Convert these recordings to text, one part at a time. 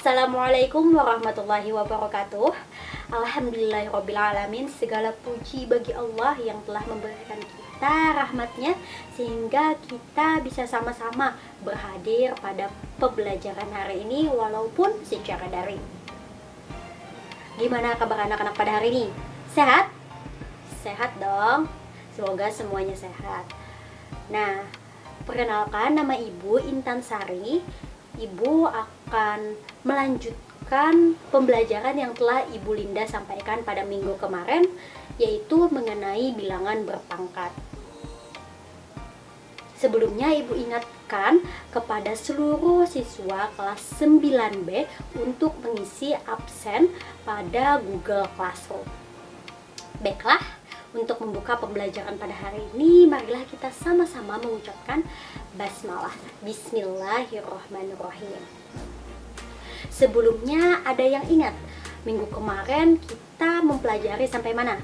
Assalamualaikum warahmatullahi wabarakatuh. Alhamdulillahirrabbilalamin. Segala puji bagi Allah yang telah memberikan kita rahmatnya sehingga kita bisa sama-sama berhadir pada pembelajaran hari ini walaupun secara daring. Gimana kabar anak-anak pada hari ini? Sehat? Sehat dong. Semoga semuanya sehat. Nah, perkenalkan, nama Ibu Intan Sari. Ibu akan melanjutkan pembelajaran yang telah Ibu Linda sampaikan pada minggu kemarin, yaitu mengenai bilangan berpangkat. Sebelumnya Ibu ingatkan kepada seluruh siswa kelas 9B untuk mengisi absen pada Google Classroom. Baiklah, untuk membuka pembelajaran pada hari ini, marilah kita sama-sama mengucapkan basmalah. Bismillahirrahmanirrahim. Sebelumnya ada yang ingat, minggu kemarin kita mempelajari sampai mana?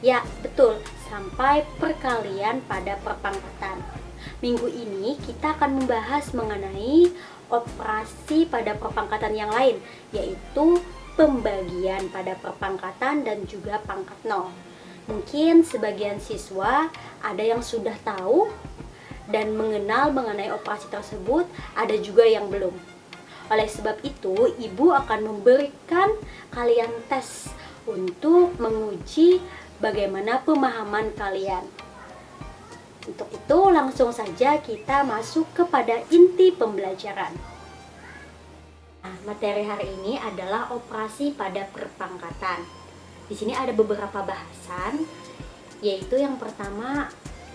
Ya, betul, sampai perkalian pada perpangkatan. Minggu ini kita akan membahas mengenai operasi pada perpangkatan yang lain, yaitu pembagian pada perpangkatan dan juga pangkat nol. Mungkin sebagian siswa ada yang sudah tahu dan mengenal mengenai operasi tersebut, ada juga yang belum. Oleh sebab itu, Ibu akan memberikan kalian tes untuk menguji bagaimana pemahaman kalian. Untuk itu, langsung saja kita masuk kepada inti pembelajaran. Nah, materi hari ini adalah operasi pada perpangkatan. Di sini ada beberapa bahasan, yaitu yang pertama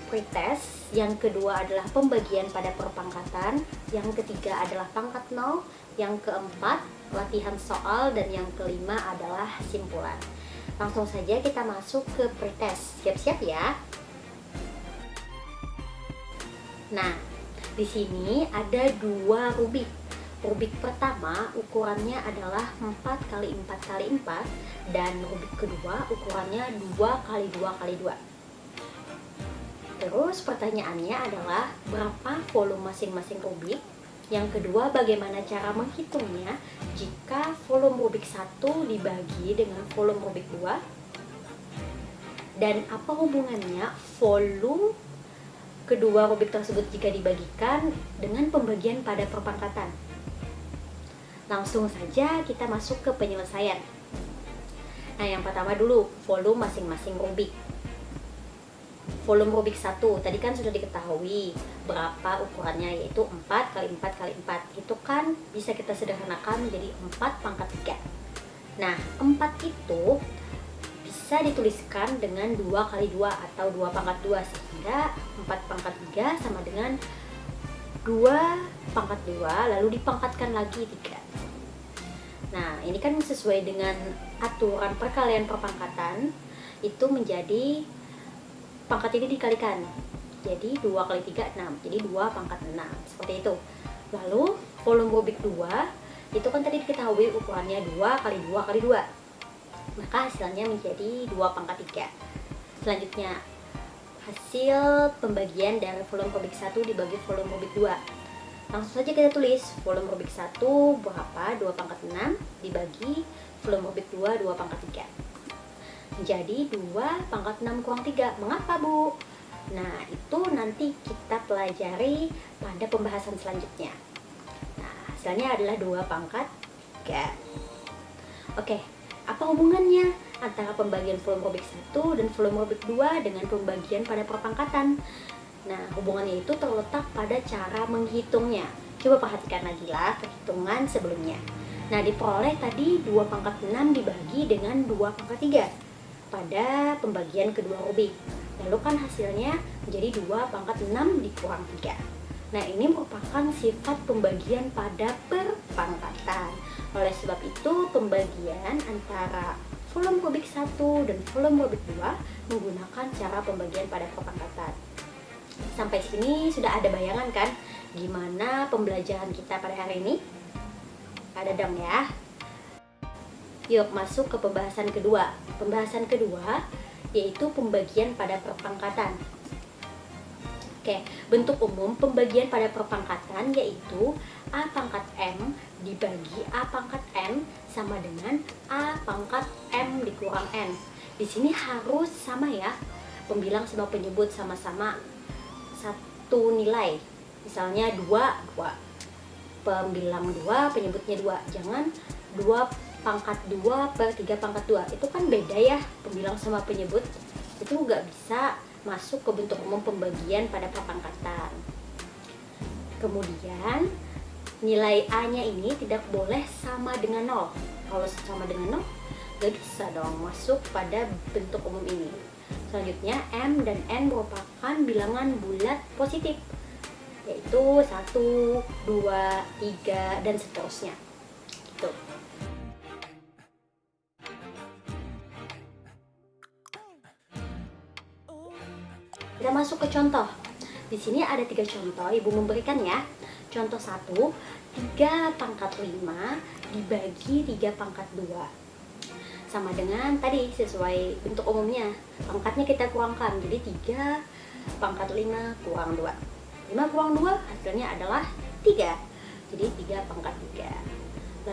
pretest, yang kedua adalah pembagian pada perpangkatan, yang ketiga adalah pangkat nol, yang keempat latihan soal, dan yang kelima adalah simpulan. Langsung saja kita masuk ke pretest. Siap-siap ya. Nah, di sini ada dua rubik. Rubik pertama ukurannya adalah 4x4x4 dan rubik kedua ukurannya 2x2x2. Terus pertanyaannya adalah berapa volume masing-masing rubik? Yang kedua, bagaimana cara menghitungnya jika volume rubik 1 dibagi dengan volume rubik 2? Dan apa hubungannya volume kedua rubik tersebut jika dibagikan dengan pembagian pada perpangkatan? Langsung saja kita masuk ke penyelesaian. Nah, yang pertama dulu, volume masing-masing rubik. Volume rubik 1 tadi kan sudah diketahui berapa ukurannya, yaitu 4x4x4. Itu kan bisa kita sederhanakan menjadi 4 pangkat 3. Nah, 4 itu bisa dituliskan dengan 2x2 atau 2 pangkat 2, sehingga 4 pangkat 3 sama dengan 2 pangkat 2 lalu dipangkatkan lagi 3. Nah, ini kan sesuai dengan aturan perkalian perpangkatan, itu menjadi pangkat ini dikalikan. Jadi 2 kali 3, 6. Jadi 2 pangkat 6. Seperti itu. Lalu volume rubik 2 itu kan tadi diketahui ukurannya 2x2x2. Maka hasilnya menjadi 2 pangkat 3. Selanjutnya, hasil pembagian dari volume rubik 1 dibagi volume rubik 2. Langsung saja kita tulis volume rubik 1 berapa? 2 pangkat 6 dibagi volume rubik 2, 2 pangkat 3. Jadi 2 pangkat 6 kurang 3. Mengapa, Bu? Nah, itu nanti kita pelajari pada pembahasan selanjutnya. Nah, hasilnya adalah 2 pangkat 3. Oke, apa hubungannya antara pembagian volume rubik 1 dan volume rubik 2 dengan pembagian pada perpangkatan? Nah, hubungannya itu terletak pada cara menghitungnya. Coba perhatikan lagi lah perhitungan sebelumnya. Nah, diperoleh tadi 2 pangkat 6 dibagi dengan 2 pangkat 3 pada pembagian kedua rubik. Lalu kan hasilnya menjadi 2 pangkat 6 dikurang 3. Nah, ini merupakan sifat pembagian pada perpangkatan. Oleh sebab itu, pembagian antara volume rubik 1 dan volume rubik 2 menggunakan cara pembagian pada perpangkatan. Sampai sini sudah ada bayangan kan gimana pembelajaran kita pada hari ini? Ada dong ya. Yuk masuk ke pembahasan kedua. Pembahasan kedua yaitu pembagian pada perpangkatan. Oke, bentuk umum pembagian pada perpangkatan yaitu A pangkat M dibagi A pangkat N sama dengan A pangkat M dikurang N. Di sini harus sama ya, pembilang sama penyebut sama-sama satu nilai. Misalnya 2, 2. Pembilang 2, penyebutnya 2. Jangan 2 pangkat 2 per 3 pangkat 2. Itu kan beda ya, pembilang sama penyebut. Itu nggak bisa masuk ke bentuk umum pembagian pada perpangkatan. Kemudian nilai A-nya ini tidak boleh sama dengan 0. Kalau sama dengan 0, gak bisa dong masuk pada bentuk umum ini. Selanjutnya M dan N merupakan bilangan bulat positif, yaitu 1, 2, 3, dan seterusnya. Gitu. Kita masuk ke contoh. Di sini ada 3 contoh, Ibu memberikan ya. Contoh 1, 3 pangkat 5 dibagi 3 pangkat 2. Sama dengan tadi, sesuai bentuk umumnya. Pangkatnya kita kurangkan, jadi 3 pangkat 5 kurang 2. 5 kurang 2 hasilnya adalah 3. Jadi 3 pangkat 3.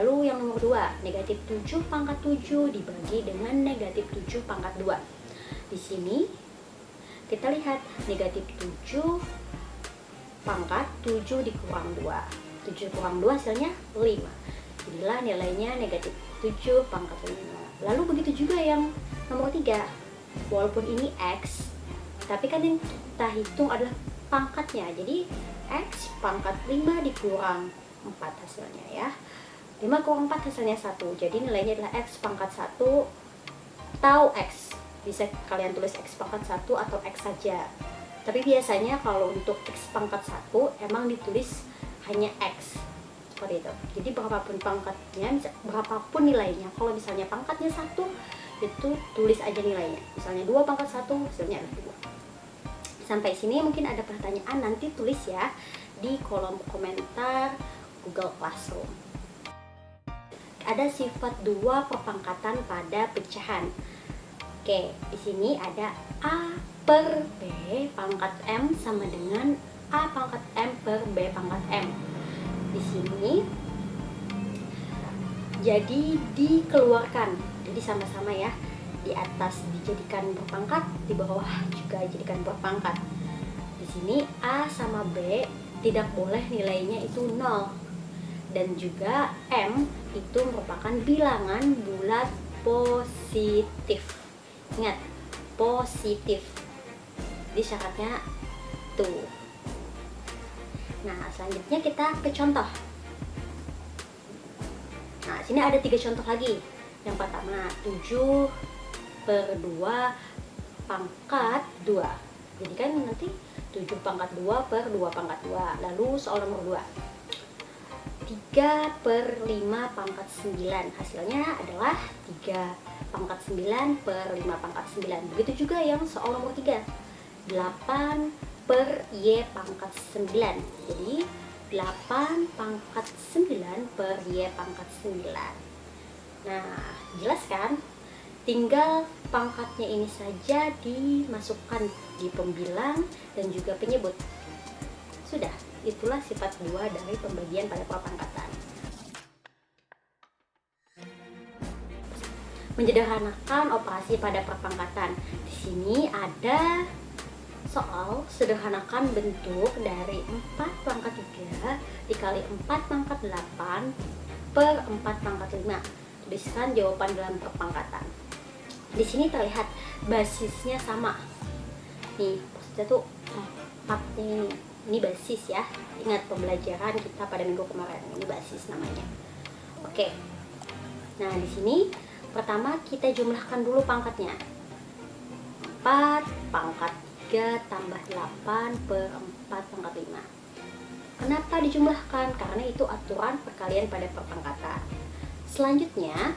Lalu yang nomor 2, negatif 7 pangkat 7 dibagi dengan negatif 7 pangkat 2. Di sini kita lihat negatif 7 pangkat 7 dikurang 2. 7 kurang 2 hasilnya 5. Jadilah nilainya negatif 7 pangkat 5. Lalu begitu juga yang nomor 3. Walaupun ini X, tapi kan yang kita hitung adalah pangkatnya. Jadi X pangkat 5 dikurang 4 hasilnya ya. 5 kurang 4 hasilnya 1. Jadi nilainya adalah X pangkat 1 atau X. Bisa kalian tulis X pangkat 1 atau X saja. Tapi biasanya kalau untuk X pangkat 1 emang ditulis hanya X. Seperti itu. Jadi berapapun pangkatnya, berapapun nilainya. Kalau misalnya pangkatnya 1, itu tulis aja nilainya. Misalnya 2 pangkat 1, hasilnya adalah 2. Sampai sini mungkin ada pertanyaan, nanti tulis ya di kolom komentar Google Classroom. Ada sifat 2 perpangkatan pada pecahan. Oke, di sini ada A per B pangkat M sama dengan A pangkat M per B pangkat M. Di sini jadi dikeluarkan, jadi sama-sama ya, di atas dijadikan berpangkat, di bawah juga dijadikan berpangkat. Di sini A sama B tidak boleh nilainya itu 0, dan juga M itu merupakan bilangan bulat positif. Ingat, positif. Jadi syaratnya tuh. Nah, selanjutnya kita ke contoh. Nah, sini ada 3 contoh lagi. Yang pertama, 7 per 2 pangkat 2. Jadi kan nanti 7 pangkat 2 per 2 pangkat 2. Lalu soal nomor 2. 3 per 5 pangkat 9. Hasilnya adalah 3 pangkat 9 per 5 pangkat 9. Begitu juga yang soal nomor 3. 8 per Y pangkat 9. Jadi 8 pangkat 9 per Y pangkat 9. Nah, jelas kan? Tinggal pangkatnya ini saja dimasukkan di pembilang dan juga penyebut. Sudah, itulah sifat 2 dari pembagian pada perpangkatan. Menyederhanakan operasi pada perpangkatan. Di sini ada soal sederhanakan bentuk dari 4 pangkat 3 dikali 4 pangkat 8 per 4 pangkat 5. Tuliskan jawaban dalam perpangkatan. Di sini terlihat basisnya sama. Nih, maksudnya tuh 4 ini basis ya. Ingat pembelajaran kita pada minggu kemarin, ini basis namanya. Oke. Nah, di sini pertama kita jumlahkan dulu pangkatnya. 4 pangkat 3 tambah 8 per 4 pangkat 5. Kenapa dijumlahkan? Karena itu aturan perkalian pada perpangkatan. Selanjutnya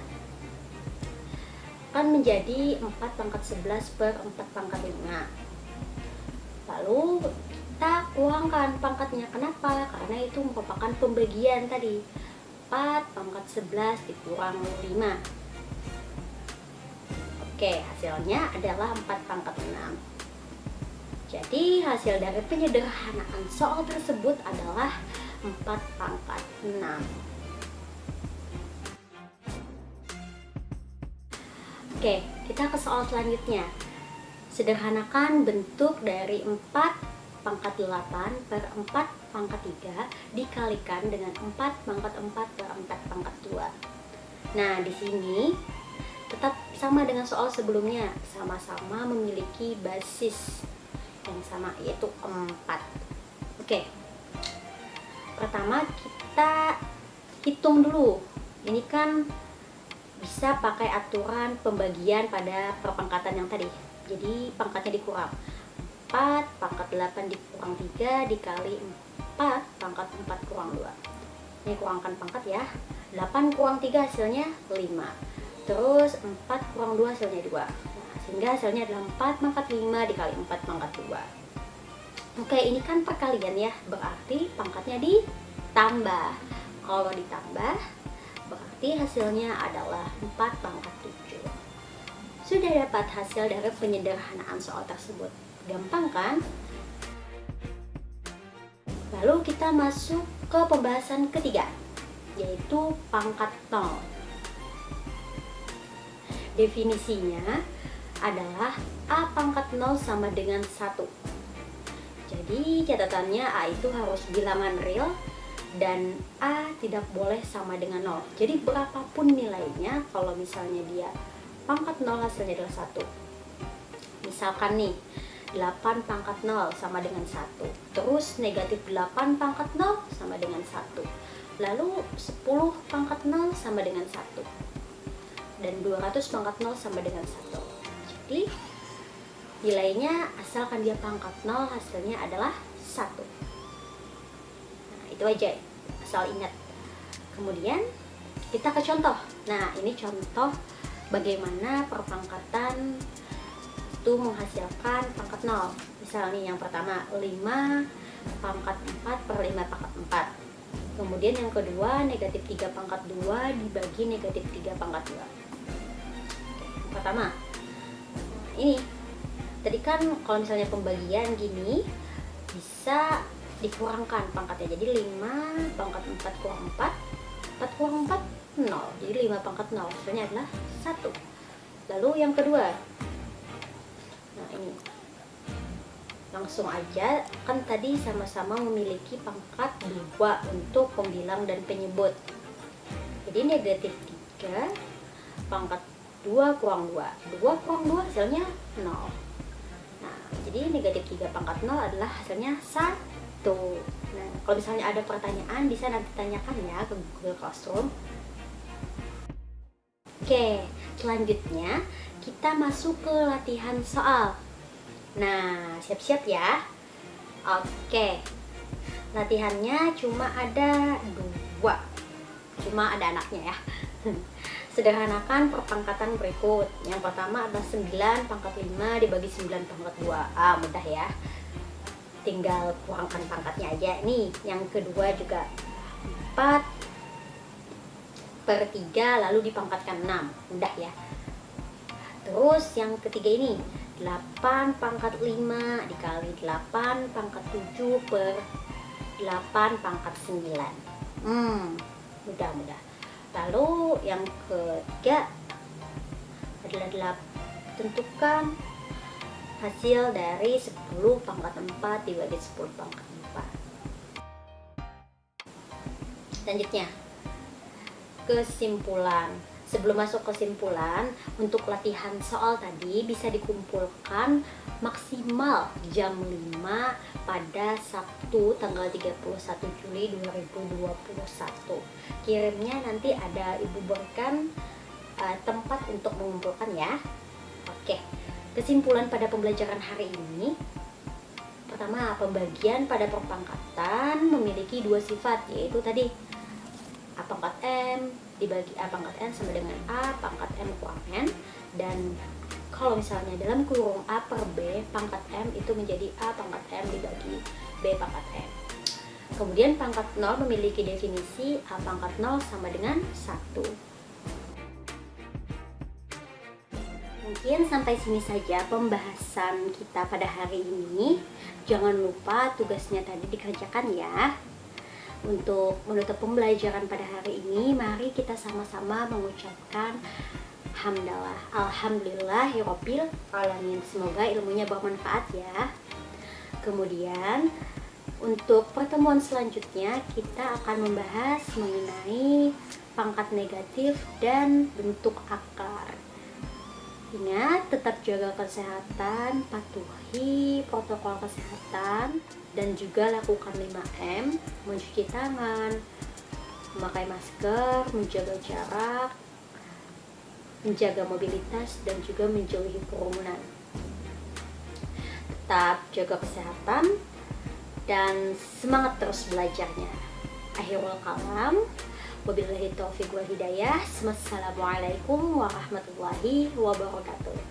akan menjadi 4 pangkat 11 per 4 pangkat 5. Lalu kita kurangkan pangkatnya. Kenapa? Karena itu merupakan pembagian tadi. 4 pangkat 11 dikurang 5. Oke, hasilnya adalah 4 pangkat 6. Jadi hasil dari penyederhanaan soal tersebut adalah 4 pangkat 6. Oke, kita ke soal selanjutnya. Sederhanakan bentuk dari 4 pangkat 8 per 4 pangkat 3 dikalikan dengan 4 pangkat 4 per 4 pangkat 2. Nah, di sini tetap sama dengan soal sebelumnya, sama-sama memiliki basis yang sama, yaitu 4. Oke, pertama kita hitung dulu. Ini kan bisa pakai aturan pembagian pada perpangkatan yang tadi. Jadi pangkatnya dikurang, 4 pangkat 8 dikurang 3 dikali 4 pangkat 4 kurang 2. Ini kurangkan pangkat ya. 8 kurang 3 hasilnya 5. Terus 4 kurang 2 hasilnya 2. Nah, sehingga hasilnya adalah 4 pangkat 5 dikali 4 pangkat 2. Oke, ini kan perkalian ya, berarti pangkatnya ditambah. Kalau ditambah, berarti hasilnya adalah 4 pangkat 7. Sudah dapat hasil dari penyederhanaan soal tersebut. Gampang kan? Lalu kita masuk ke pembahasan ketiga, yaitu pangkat 0. Definisinya adalah A pangkat 0 sama dengan 1. Jadi catatannya A itu harus bilangan real dan A tidak boleh sama dengan 0. Jadi berapapun nilainya, kalau misalnya dia pangkat 0 hasilnya adalah 1. Misalkan nih 8 pangkat 0 sama dengan 1. Terus negatif 8 pangkat 0 sama dengan 1. Lalu 10 pangkat 0 sama dengan 1. Dan 200 pangkat 0 sama dengan 1. Jadi nilainya asalkan dia pangkat 0 hasilnya adalah 1. Nah, itu aja, asal ingat. Kemudian kita ke contoh. Nah, ini contoh bagaimana perpangkatan itu menghasilkan pangkat 0. Misalnya yang pertama 5 pangkat 4 per 5 pangkat 4. Kemudian yang kedua negatif 3 pangkat 2 dibagi negatif 3 pangkat 2. Yang pertama ini tadi kan kalau misalnya pembagian gini bisa dikurangkan pangkatnya, jadi 5 pangkat 4 kurang 4, 4 kurang 4 0, jadi 5 pangkat 0 hasilnya adalah 1. Lalu yang kedua, nah ini langsung aja, kan tadi sama-sama memiliki pangkat 2 untuk pembilang dan penyebut. Jadi negatif 3 pangkat 2 kurang 2, 2 kurang 2 hasilnya 0. Nah, jadi negatif 3 pangkat 0 adalah hasilnya 1. Nah, kalau misalnya ada pertanyaan bisa nanti tanyakan ya ke Google Classroom. Oke, selanjutnya kita masuk ke latihan soal. Nah, siap-siap ya. Oke, latihannya cuma ada 2, cuma ada anaknya ya. Sederhanakan perpangkatan berikut. Yang pertama adalah 9 pangkat 5 dibagi 9 pangkat 2. Mudah ya, tinggal kurangkan pangkatnya aja. Nih, yang kedua juga 4 per 3 lalu dipangkatkan 6. Mudah ya. Terus yang ketiga ini 8 pangkat 5 dikali 8 pangkat 7 per 8 pangkat 9. Mudah-mudah. Lalu yang ketiga adalah tentukan hasil dari 10 pangkat 4 dibagi 10 pangkat 4. Selanjutnya kesimpulan. Sebelum masuk kesimpulan, untuk latihan soal tadi bisa dikumpulkan maksimal jam 5 pada Sabtu tanggal 31 Juli 2021. Kirimnya nanti ada Ibu berikan tempat untuk mengumpulkan ya. Oke, kesimpulan pada pembelajaran hari ini. Pertama, pembagian pada perpangkatan memiliki 2 sifat, yaitu tadi A pangkat M dibagi A pangkat N sama dengan A pangkat M kurang N. Dan kalau misalnya dalam kurung A per B, pangkat M itu menjadi A pangkat M dibagi B pangkat M. Kemudian pangkat 0 memiliki definisi A pangkat 0 sama dengan 1. Mungkin sampai sini saja pembahasan kita pada hari ini. Jangan lupa tugasnya tadi dikerjakan ya. Untuk menutup pembelajaran pada hari ini, mari kita sama-sama mengucapkan hamdalah, alhamdulillahirabbil alamin. Semoga ilmunya bermanfaat ya. Kemudian untuk pertemuan selanjutnya kita akan membahas mengenai pangkat negatif dan bentuk akar. Ingat, tetap jaga kesehatan, patuhi protokol kesehatan, dan juga lakukan 5M, mencuci tangan, memakai masker, menjaga jarak, menjaga mobilitas, dan juga menjauhi kerumunan. Tetap jaga kesehatan dan semangat terus belajarnya. Akhirul kalam, wabillahi taufiq wal hidayah. Wassalamualaikum warahmatullahi wabarakatuh.